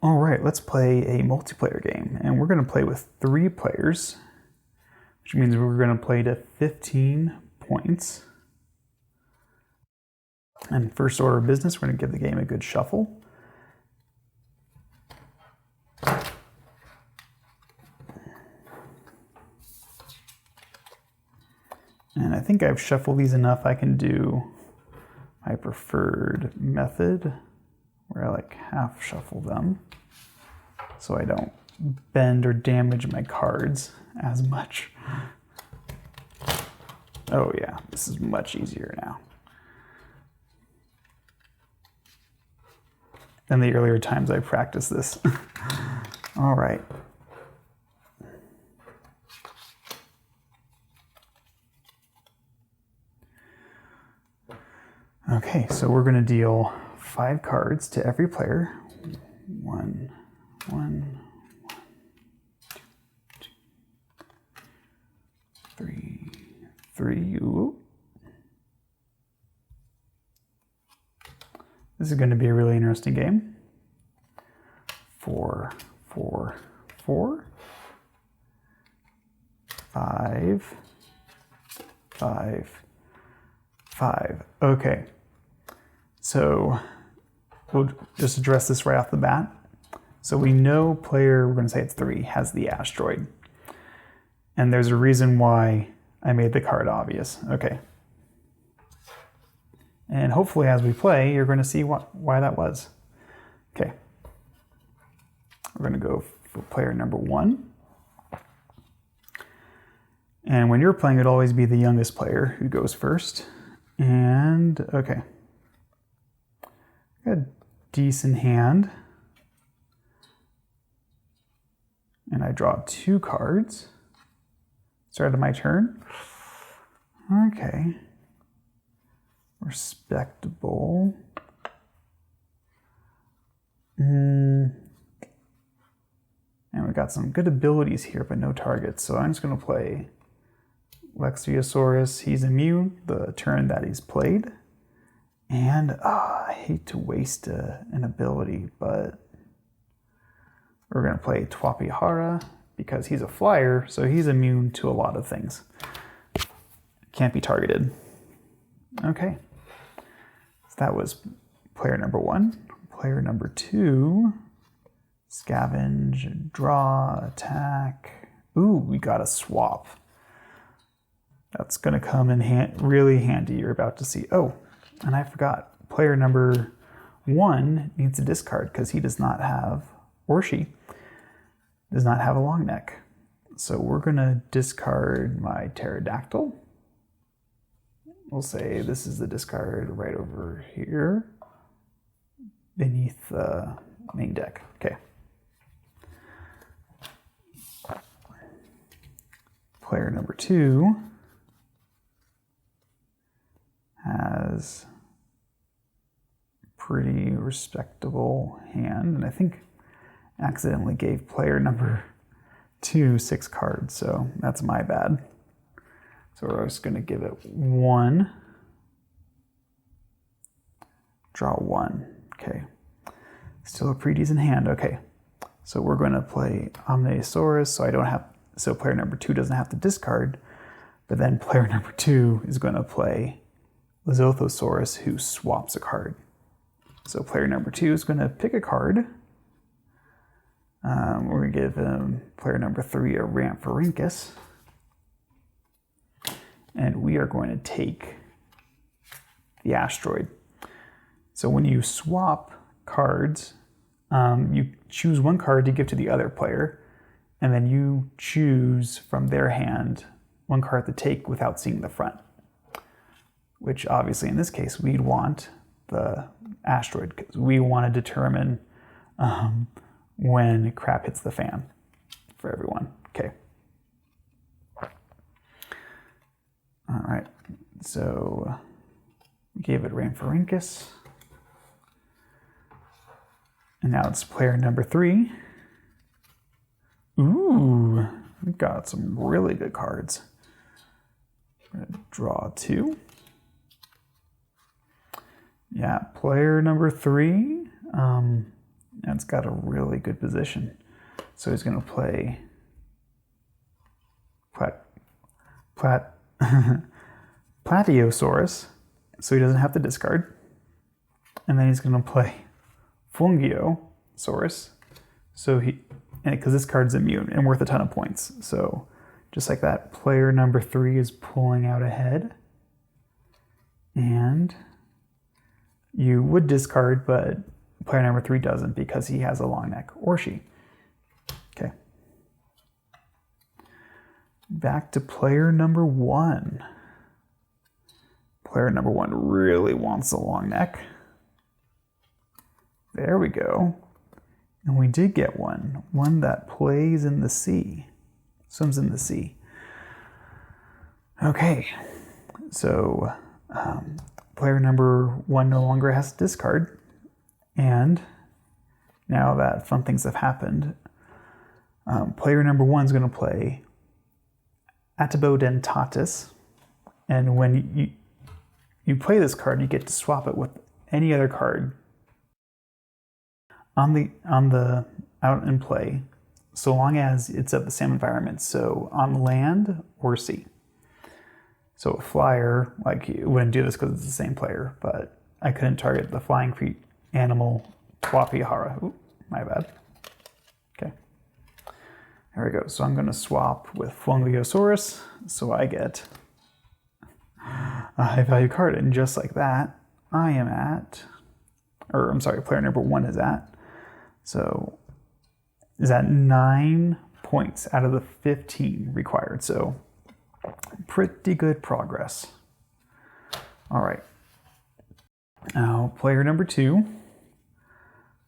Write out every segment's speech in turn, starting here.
All right, let's play a multiplayer game, and we're going to play with 3 players, which means we're going to play to 15 points. And first order of business, we're going to give the game a good shuffle. And I think I've shuffled these enough. I can do my preferred method, where I like half shuffle them so I don't bend or damage my cards as much. Oh yeah, this is much easier now than the earlier times I practiced this. All right. Okay, so we're going to deal 5 cards to every player. 1, 2, 3, 3. Ooh. This is going to be a really interesting game. 4, 4, 4. 5, 5, 5. Okay. So we'll just address this right off the bat. So we know player, we're going to say it's 3, has the asteroid. And there's a reason why I made the card obvious. Okay. And hopefully as we play, you're going to see why that was. Okay. We're going to go for player number 1. And when you're playing, it'd always be the youngest player who goes first. And okay. Got a decent hand. And I draw 2 cards. Start of my turn. Okay. Respectable. And we got some good abilities here, but no targets. So I'm just going to play Lexiosaurus. He's immune the turn that he's played. And I hate to waste an ability, but we're going to play Twapihara because he's a flyer, so he's immune to a lot of things. Can't be targeted. Okay. So that was player number 1. Player number 2, scavenge, draw, attack. Ooh, we got a swap. That's going to come in really handy. You're about to see. Oh, and I forgot. Player number 1 needs to discard because he does not have, or she does not have a long neck. So we're going to discard my pterodactyl. We'll say this is the discard right over here beneath the main deck. Okay. Player number 2 has a pretty respectable hand, and I think accidentally gave player number 2 6 cards, so that's my bad. So we're just going to give it 1. Draw 1. Okay. Still a pretty decent hand. Okay. So we're going to play Omnisaurus, so player number 2 doesn't have to discard, but then player number 2 is going to play Lizothosaurus, who swaps a card. So player number 2 is going to pick a card. We're going to give player number 3 a Rhamphorhynchus. And we are going to take the asteroid. So when you swap cards, you choose one card to give to the other player, and then you choose from their hand one card to take without seeing the front. Which obviously in this case we'd want the asteroid because we want to determine when crap hits the fan for everyone. Okay. All right. So we gave it Rhamphorhynchus. And now it's player number 3. Ooh, we've got some really good cards. We're going to draw 2. Yeah, player number 3 And it's got a really good position. So he's going to play Platyosaurus, so he doesn't have to discard. And then he's going to play Fungiosaurus, so because this card's immune and worth a ton of points. So just like that, player number 3 is pulling out ahead. And you would discard, but player number 3 doesn't because he has a long neck, or she. Okay. Back to player number 1. Player number 1 really wants a long neck. There we go. And we did get one that plays in the sea, swims in the sea. Okay, so player number 1 no longer has to discard. And now that fun things have happened, player number 1 is going to play Atibodentatus. And when you play this card, you get to swap it with any other card on the out in play, so long as it's of the same environment. So on land or sea. So a flyer, like you wouldn't do this because it's the same player, but I couldn't target the flying animal Wapihara. Ooh, my bad. Okay. There we go. So I'm going to swap with Fungiosaurus, so I get a high value card. And just like that, I am at, or I'm sorry, player number 1 is at, so is at 9 points out of the 15 required. So pretty good progress. All right. Now player number 2.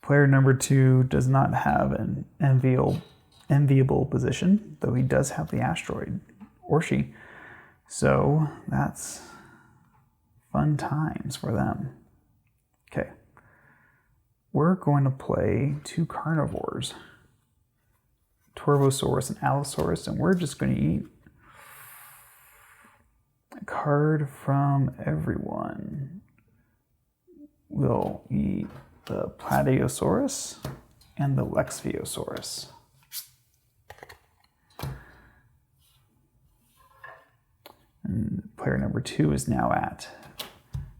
Player number 2 does not have an enviable position, though he does have the asteroid, or she. So that's fun times for them. Okay. We're going to play 2 carnivores, Torvosaurus and Allosaurus, and we're just going to eat a card from everyone. We'll eat the Platyosaurus and the Lexviosaurus. And player number 2 is now at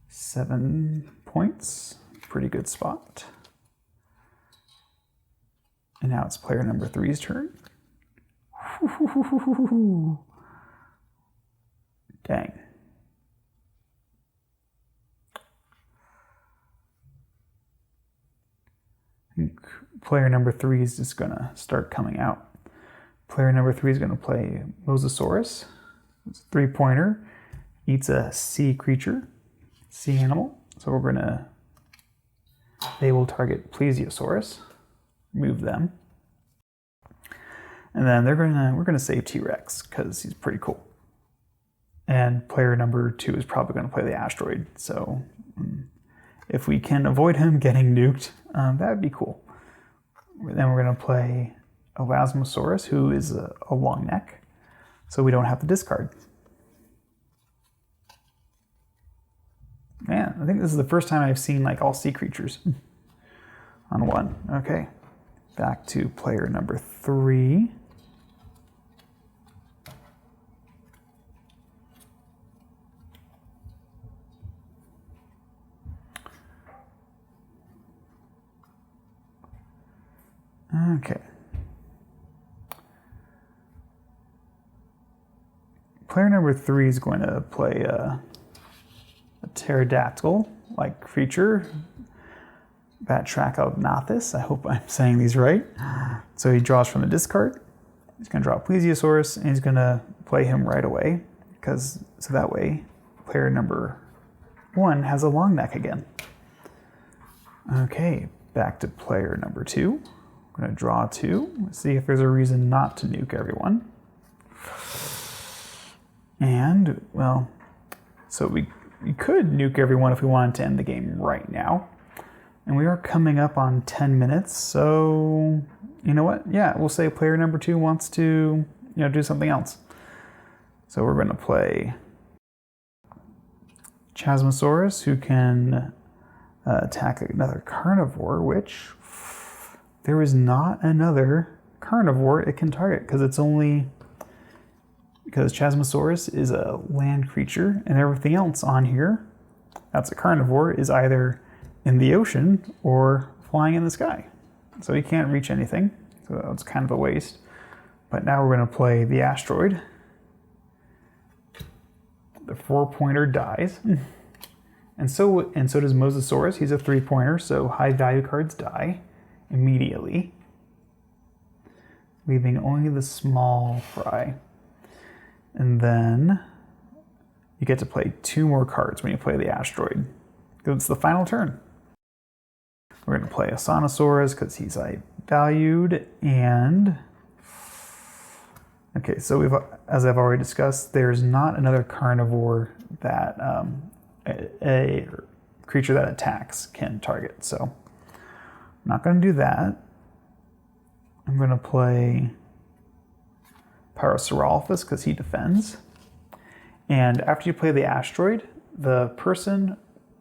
7 points. Pretty good spot. And now it's player number 3's turn. Dang. I think player number 3 is just going to start coming out. Player number 3 is going to play Mosasaurus. It's a 3-pointer. Eats a sea creature, sea animal. So we're going to, they will target Plesiosaurus. Move them. And then we're going to save T-Rex because he's pretty cool. And player number 2 is probably going to play the asteroid. So if we can avoid him getting nuked, that would be cool. Then we're going to play Elasmosaurus, who is a long neck, so we don't have to discard. Man, I think this is the first time I've seen like all sea creatures on one. Okay, back to player number 3. Okay. Player number 3 is going to play a pterodactyl-like creature, Batrachognathus. I hope I'm saying these right. So he draws from a discard. He's going to draw Plesiosaurus, and he's going to play him right away, so that way player number 1 has a long neck again. Okay, back to player number 2. I'm going to draw 2. Let's see if there's a reason not to nuke everyone. And, well, so we could nuke everyone if we wanted to end the game right now. And we are coming up on 10 minutes, so you know what? Yeah, we'll say player number 2 wants to, do something else. So we're going to play Chasmosaurus, who can attack another carnivore, which there is not another carnivore it can target because Chasmosaurus is a land creature and everything else on here that's a carnivore is either in the ocean or flying in the sky. So he can't reach anything. So it's kind of a waste. But now we're going to play the asteroid. The 4-pointer dies. And so does Mosasaurus. He's a 3-pointer, so high value cards die immediately, leaving only the small fry. And then you get to play 2 more cards when you play the asteroid. It's the final turn. We're going to play a Sonosaurus because he's high valued, and okay, so as I've already discussed, there's not another carnivore that a creature that attacks can target. So I'm not going to do that. I'm going to play Parasaurolophus because he defends. And after you play the asteroid, the person,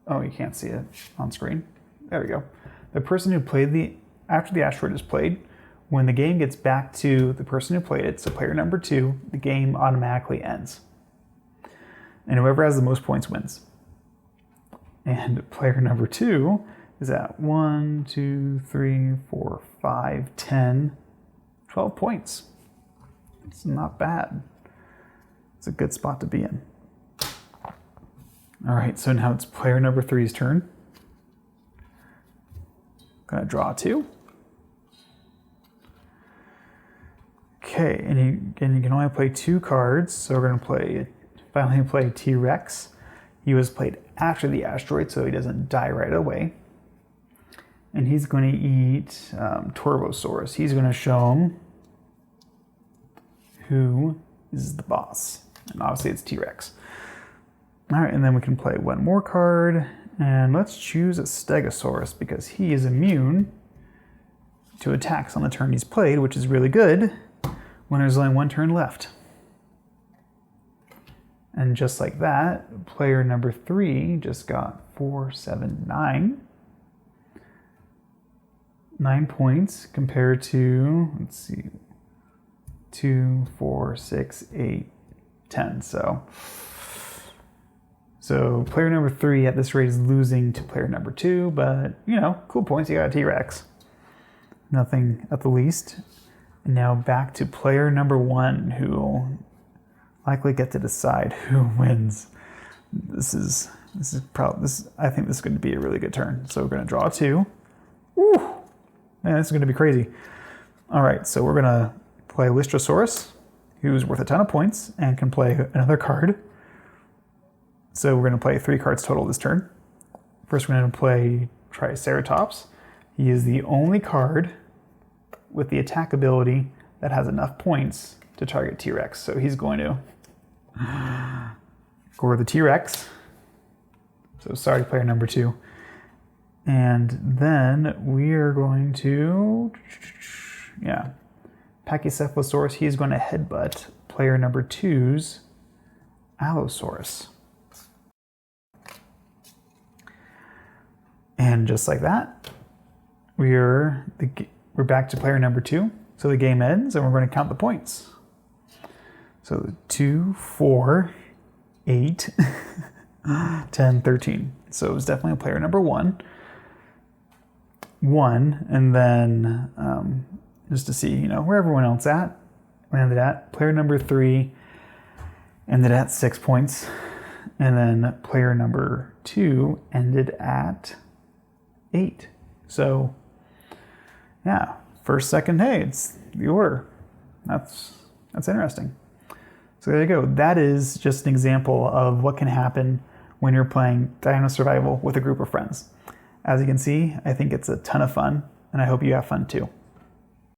oh, you can't see it on screen. There we go. The person who played after the asteroid is played, when the game gets back to the person who played it, so player number 2, the game automatically ends. And whoever has the most points wins. And player number 2 is at 1, 2, 3, 4, 5, 10, 12 points. It's not bad. It's a good spot to be in. All right, so now it's player number 3's turn. Gonna draw 2. Okay, and you can only play 2 cards, so we're gonna finally play T-Rex. He was played after the asteroid, so he doesn't die right away. And he's going to eat Torvosaurus. He's going to show him who is the boss. And obviously it's T-Rex. All right, and then we can play 1 more card. And let's choose a Stegosaurus because he is immune to attacks on the turn he's played, which is really good when there's only 1 turn left. And just like that, player number 3 just got 4, 7, 9. 9 points compared to, let's see, 2, 4, 6, 8, 10. So player number 3 at this rate is losing to player number 2, but cool points. You got a T-Rex. Nothing at the least. And now back to player number 1, who will likely get to decide who wins. I think this is going to be a really good turn. So we're going to draw 2. Woo! Man, this is going to be crazy. All right, so we're going to play Lystrosaurus, who's worth a ton of points and can play another card. So we're going to play 3 cards total this turn. First, we're going to play Triceratops. He is the only card with the attack ability that has enough points to target T-Rex. So he's going to gore the T-Rex. So sorry, player number 2. And then we are going to, Pachycephalosaurus. He's going to headbutt player number 2's Allosaurus. And just like that, we're back to player number 2. So the game ends, and we're going to count the points. So 2, 4, 8, 10, 13. So it was definitely player number 1. And then just to see, where everyone else landed at. Player number 3 ended at 6 points, and then player number 2 ended at 8. So, first, second, hey, it's the order. That's interesting. So there you go. That is just an example of what can happen when you're playing Dino Survival with a group of friends. As you can see, I think it's a ton of fun, and I hope you have fun too.